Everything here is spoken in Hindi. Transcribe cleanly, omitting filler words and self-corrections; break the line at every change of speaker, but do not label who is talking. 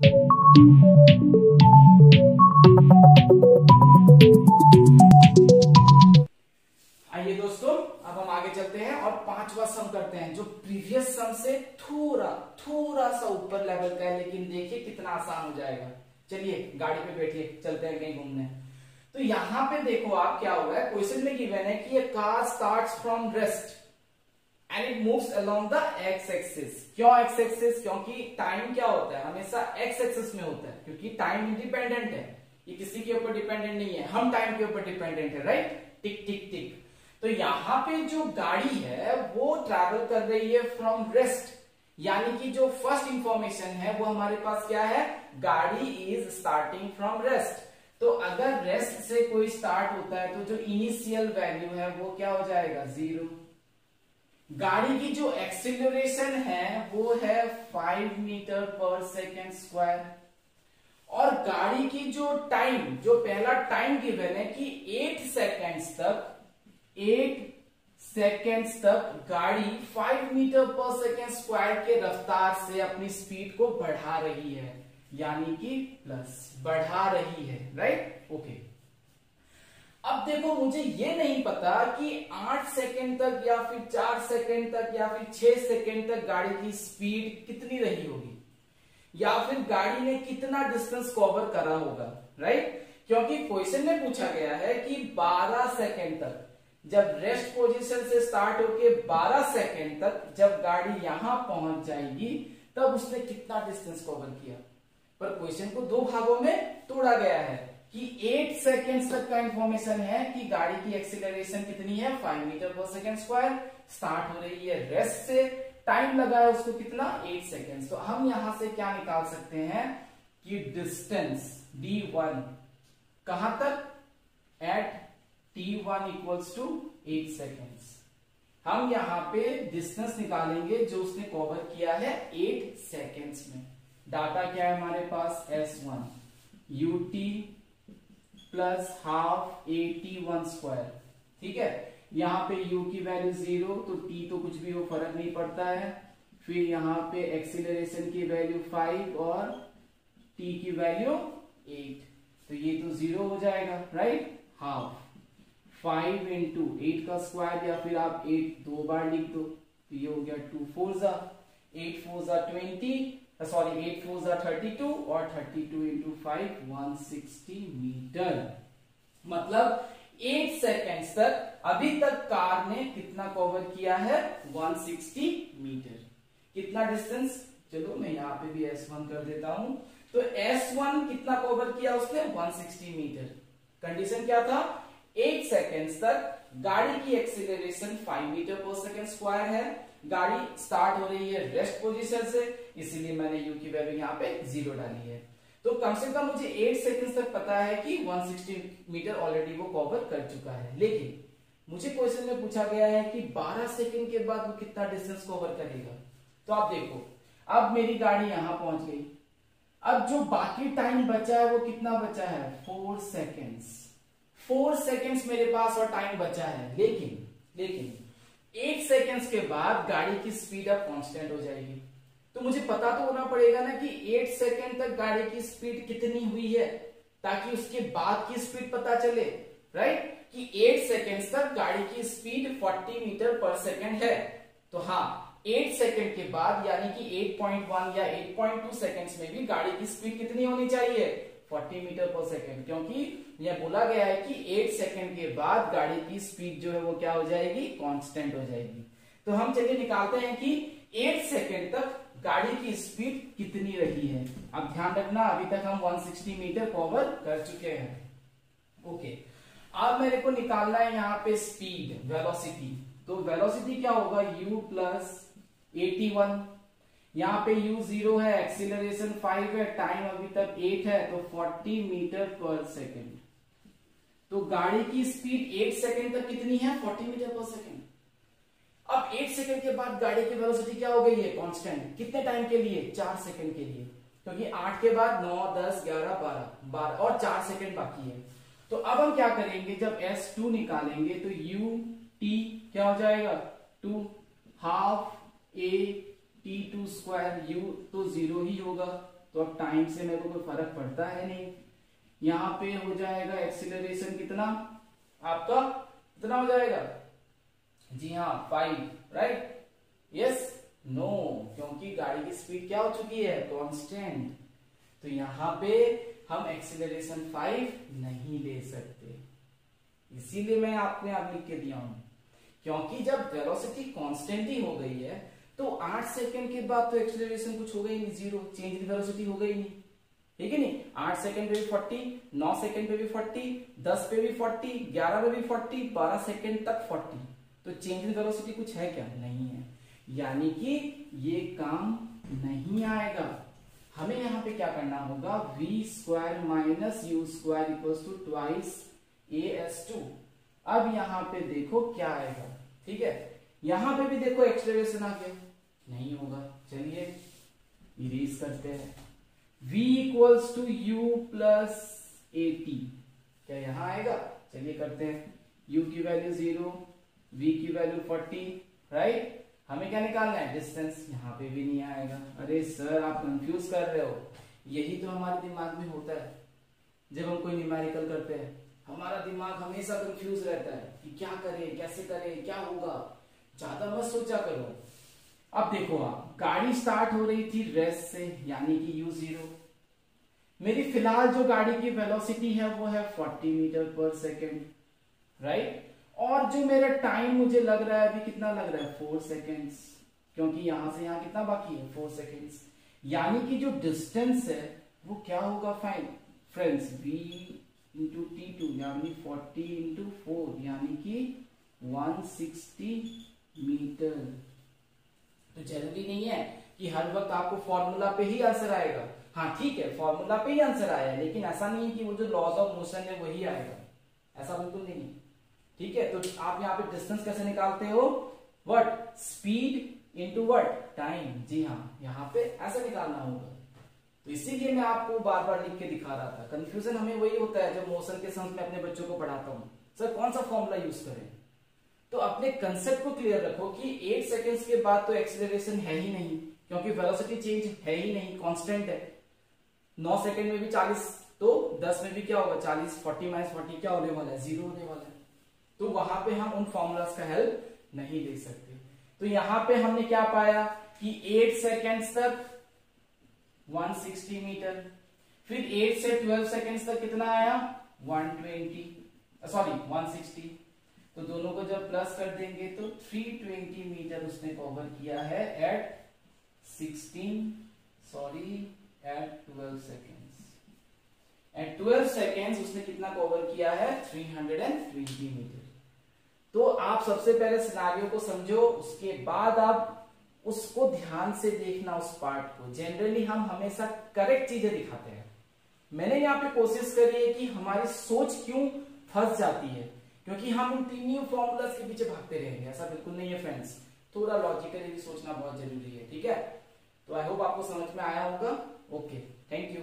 आइए दोस्तों, अब हम आगे चलते हैं और पांचवा सम करते हैं जो प्रीवियस सम से थोड़ा थोड़ा सा ऊपर लेवल का है, लेकिन देखिए कितना आसान हो जाएगा। चलिए गाड़ी पे बैठिए, चलते हैं कहीं घूमने। तो यहां पे देखो आप क्या हो रहा है, क्वेश्चन में गिवन है कि a car starts from rest and it moves along the x axis। क्यों x axis? क्योंकि टाइम क्या होता है, हमेशा x axis में होता है, क्योंकि टाइम इंडिपेंडेंट है, ये किसी के ऊपर डिपेंडेंट नहीं है, हम टाइम के ऊपर डिपेंडेंट है, राइट। टिक टिक टिक। तो यहां पे जो गाड़ी है वो ट्रैवल कर रही है फ्रॉम रेस्ट, यानी कि जो फर्स्ट इंफॉर्मेशन है वो हमारे पास क्या है, गाड़ी इज स्टार्टिंग फ्रॉम रेस्ट। तो अगर रेस्ट से कोई स्टार्ट होता है तो जो इनिशियल वैल्यू है वो क्या हो जाएगा, 0। गाड़ी की जो एक्सीलरेशन है वो है 5 मीटर पर सेकेंड स्क्वायर, और गाड़ी की जो टाइम, जो पहला टाइम गिवन है कि 8 सेकेंड्स तक गाड़ी 5 मीटर पर सेकेंड स्क्वायर के रफ्तार से अपनी स्पीड को बढ़ा रही है, यानी कि प्लस बढ़ा रही है, राइट। ओके, अब देखो मुझे ये नहीं पता कि 8 सेकेंड तक या फिर 4 सेकेंड तक या फिर 6 सेकेंड तक गाड़ी की स्पीड कितनी रही होगी, या फिर गाड़ी ने कितना डिस्टेंस कवर करा होगा, राइट। क्योंकि क्वेश्चन में पूछा गया है कि 12 सेकेंड तक, जब रेस्ट पोजीशन से स्टार्ट होके 12 सेकेंड तक जब गाड़ी यहां पहुंच जाएगी तब उसने कितना डिस्टेंस कवर किया। पर क्वेश्चन को दो भागों में तोड़ा गया है कि 8 सेकेंड्स तक का इंफॉर्मेशन है कि गाड़ी की एक्सीलरेशन कितनी है, 5 मीटर पर सेकेंड स्क्वायर, स्टार्ट हो रही है रेस्ट से, टाइम लगा है उसको कितना, 8 सेकेंड्स। तो हम यहां से क्या निकाल सकते हैं कि डिस्टेंस d1 कहां तक, eight t1 equals to 8 seconds. हम यहां पे डिस्टेंस निकालेंगे जो उसने कवर किया है 8 सेकेंड्स में। डाटा क्या है हमारे पास, s1 ut plus half at1 square, ठीक है। यहां पे u की वैल्यू 0, तो t तो कुछ भी हो फर्क नहीं पड़ता है। फिर यहां पे एक्सीलरेशन की वैल्यू 5 और t की वैल्यू 8, तो ये तो 0 हो जाएगा, राइट। हाफ 5 इंटू 8 का स्क्वायर, या फिर आप 8 दो बार लिख दो, तो ये हो गया 2 4 जा 8 4 जा 20, सॉरी 8 4 जा 32, और 32 इंटू 5 160 मीटर। मतलब 8 सेकेंड्स तक अभी तक कार ने कितना कवर किया है, 160 मीटर। कितना डिस्टेंस, चलो मैं यहाँ पे भी S1 कर देता हूं। तो S1 कितना कवर किया उसने, 160 मीटर। कंडीशन क्या था, 8 सेकेंड्स तक गाड़ी की एक्सीलरेशन 5 मीटर पर सेकेंड स्क्वायर है, गाड़ी स्टार्ट हो रही है रेस्ट पोजीशन से, इसीलिए मैंने u की वैल्यू यहाँ पे 0 डाली है। तो कम से कम मुझे 8 सेकेंड्स तक पता है कि 160 मीटर ऑलरेडी वो कवर कर चुका है। लेकिन मुझे क्वेश्चन में पूछा गया है कि 12 सेकेंड के बाद वो कितना डिस्टेंस कवर करेगा। तो आप देखो, अब मेरी गाड़ी यहां पहुंच गई, अब जो बाकी टाइम बचा है वो कितना बचा है, 4 सेकेंड्स। 4 सेकेंड्स मेरे पास और टाइम बचा है, लेकिन 8 सेकेंड्स के बाद गाड़ी की स्पीड अब कांस्टेंट हो जाएगी। तो मुझे पता तो होना पड़ेगा ना कि 8 सेकेंड तक गाड़ी की स्पीड कितनी हुई है, ताकि उसके बाद की स्पीड पता चले, राइट। कि 8 सेकेंड्स तक गाड़ी की स्पीड 40 मीटर पर सेकेंड है। तो हाँ, 8 सेकेंड के बाद यानी कि 8.1 या 8.2 सेकेंड्स में भी गाड़ी की स्पीड कितनी होनी चाहिए, 40 मीटर पर सेकेंड, क्योंकि यह बोला गया है कि 8 सेकेंड के बाद गाड़ी की स्पीड जो है वो क्या हो जाएगी, कांस्टेंट हो जाएगी। तो हम चलिए निकालते हैं कि 8 सेकेंड तक गाड़ी की स्पीड कितनी रही है। अब ध्यान रखना, अभी तक हम 160 मीटर कवर कर चुके हैं। ओके, अब मेरे को निकालना है यहाँ पे स्पीड, वेलोसिटी। तो वेलोसिटी क्या होगा, u प्लस 81, यहाँ पे u 0 है, एक्सीलरेशन 5 है, टाइम अभी तक 8 है, तो 40 मीटर पर सेकेंड। तो गाड़ी की स्पीड 8 सेकेंड तक कितनी है, 40 मीटर पर सेकेंड। अब 8 सेकेंड के बाद गाड़ी की वेलोसिटी क्या हो गई है, कांस्टेंट। कितने टाइम के लिए, 4 सेकेंड के लिए, क्योंकि 8 के बाद 9 10 11 12 और 4 सेकेंड बाकी है। तो अब हम क्या करेंगे, जब S2 निकालेंगे तो u t क्या हो जाएगा, 2 half a t2 square, u तो 0 ही होगा, तो अब टाइम से मेरे को कोई फर्क पड़ता है नहीं। यहाँ पे हो जाएगा एक्सीलरेशन कितना आपका, कितना हो जाएगा जी हाँ 5, राइट, यस नो, क्योंकि गाड़ी की स्पीड क्या हो चुकी है, कांस्टेंट। तो यहाँ पे हम एक्सीलरेशन 5 नहीं ले सकते, इसीलिए मैं आपने आप लिख के दिया हूं, क्योंकि जब वेलोसिटी कांस्टेंट ही हो गई है तो 8 सेकंड के बाद तो एक्सीलरेशन कुछ हो गई नहीं, जीरो, चेंज इन वेलोसिटी हो गई नहीं, ठीक है नहीं। 8 सेकंड पे भी 40, 9 सेकंड पे भी 40, 10 पे भी 40, 11 पे भी 40, 12 सेकंड तक 40, तो चेंज इन वेलोसिटी कुछ है क्या, नहीं है, यानी कि ये काम नहीं आएगा। हमें यहाँ पे क्या करना होगा, v square minus u square equals to twice as2। अब यहाँ पे देखो क्या आएगा, ठीक है, यहां पे भी देखो एक्सेलरेशन आ गया, नहीं होगा, चलिए इरेज करते हैं। v equals to u plus at, क्या यहां आएगा, चलिए करते हैं। u की वैल्यू 0, v की वैल्यू 40, राइट। हमें क्या निकालना है, डिस्टेंस, यहाँ पे भी नहीं आएगा। अरे सर आप कंफ्यूज कर रहे हो, यही तो हमारे दिमाग में होता है जब हम कोई न्यूमेरिकल करते हैं, हमारा दिमाग हमेशा कंफ्यूज रहता है कि क्या करें, कैसे करें, क्या होगा, ज्यादा मत सोचा करो। अब देखो आप, गाड़ी स्टार्ट हो रही थी रेस्ट से, यानी कि u0, मेरी फिलहाल जो गाड़ी की वेलोसिटी है वो है 40 मीटर पर सेकेंड, राइट, और जो मेरा टाइम मुझे लग रहा है अभी कितना लग रहा है, 4 सेकेंड्स, क्योंकि यहां से यहां कितना बाकी है, 4 सेकेंड्स, यानी कि जो डिस्टेंस है वो क्या होगा, fine friends, v into t2 यानी 40 इंटू 4 यानी कि 160 मीटर। तो जरूरी नहीं है कि हर वक्त आपको फॉर्मूला पे ही आंसर आएगा, हाँ ठीक है फॉर्मूला पे ही आंसर आया है, लेकिन ऐसा नहीं है कि वो जो लॉज ऑफ मोशन है वही आएगा, ऐसा बिल्कुल नहीं है, ठीक है। तो आप यहाँ पे डिस्टेंस कैसे निकालते हो, what, speed into what, time, जी हाँ, यहाँ पे ऐसे निकालना होगा। तो इसीलिए मैं आपको बार बार लिख के दिखा रहा था। कंफ्यूजन हमें वही होता है जब मोशन के सम्स में अपने बच्चों को पढ़ाता हूँ, सर कौन सा फॉर्मूला यूज करें। तो अपने कंसेप्ट को क्लियर रखो कि 8 सेकेंड्स के बाद तो एक्सीलरेशन है ही नहीं, क्योंकि वेलोसिटी चेंज है ही नहीं, कांस्टेंट है। 9 सेकेंड में भी 40, तो 10 में भी क्या होगा 40, 40 माइनस 40 क्या होने वाला है, 0 होने वाला है। तो वहां पे हम उन फॉर्मूलाज का हेल्प नहीं ले सकते। तो यहां पे हमने क्या पाया कि 8 सेकेंड्स तक 160 मीटर, फिर 8 से 12 सेकेंड्स तक कितना आया 160, तो दोनों को जब प्लस कर देंगे तो 320 मीटर उसने कवर किया है एट 12 सेकेंड्स। एट 12 सेकेंड्स उसने कितना कवर किया है 320 मीटर। तो आप सबसे पहले सिनारियो को समझो, उसके बाद आप उसको ध्यान से देखना उस पार्ट को। जनरली हम हमेशा करेक्ट चीजें दिखाते हैं। मैंने यहाँ पे कोशिश करी है कि हमारी सोच क्यों फंस जाती है, क्योंकि हम उन तीनों फॉर्मूलाज के पीछे भागते रहेंगे, ऐसा बिल्कुल नहीं है फ्रेंड्स। थोड़ा लॉजिकली भी सोचना बहुत जरूरी है, ठीक है। तो आई होप आपको समझ में आया होगा। Okay, thank you.